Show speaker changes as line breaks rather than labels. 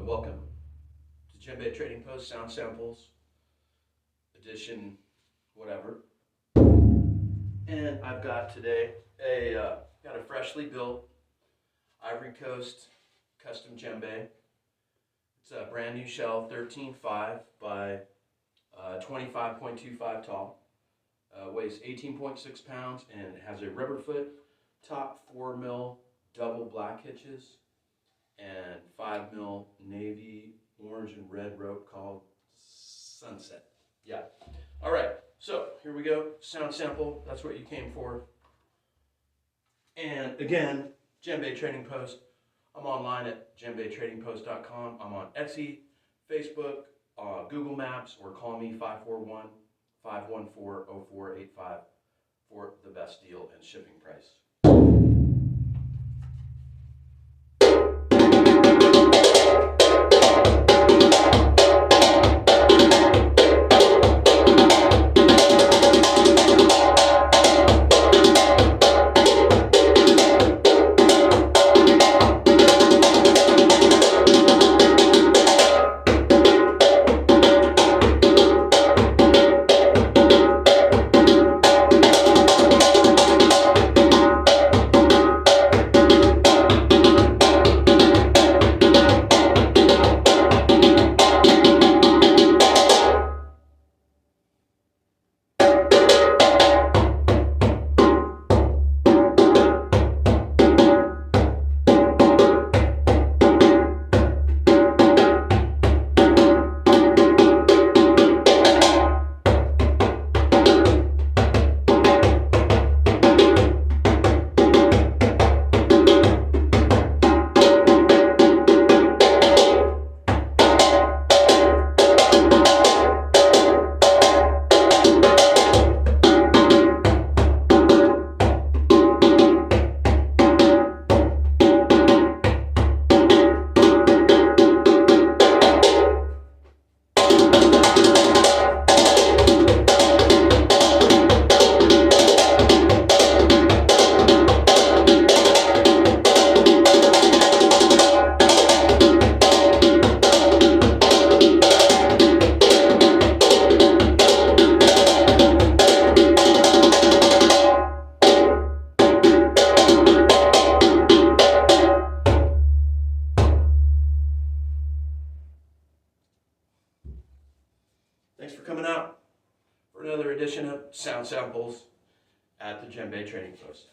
Welcome to Djembe Trading Post Sound Samples edition whatever. And I've got today a freshly built Ivory Coast custom djembe. It's a brand new shell, 13.5 by 25.25 tall. Weighs 18.6 pounds and it has a rubber foot, top 4mm double black hitches, and 5mm navy, orange, and red rope called Sunset. Yeah. All right. So here we go. Sound sample. That's what you came for. And again, Djembe Trading Post. I'm online at djembetradingpost.com. I'm on Etsy, Facebook, Google Maps, or call me 541-514-0485 for the best deal and shipping price. Thanks for coming out for another edition of Sound Samples at the Djembe Trading Post.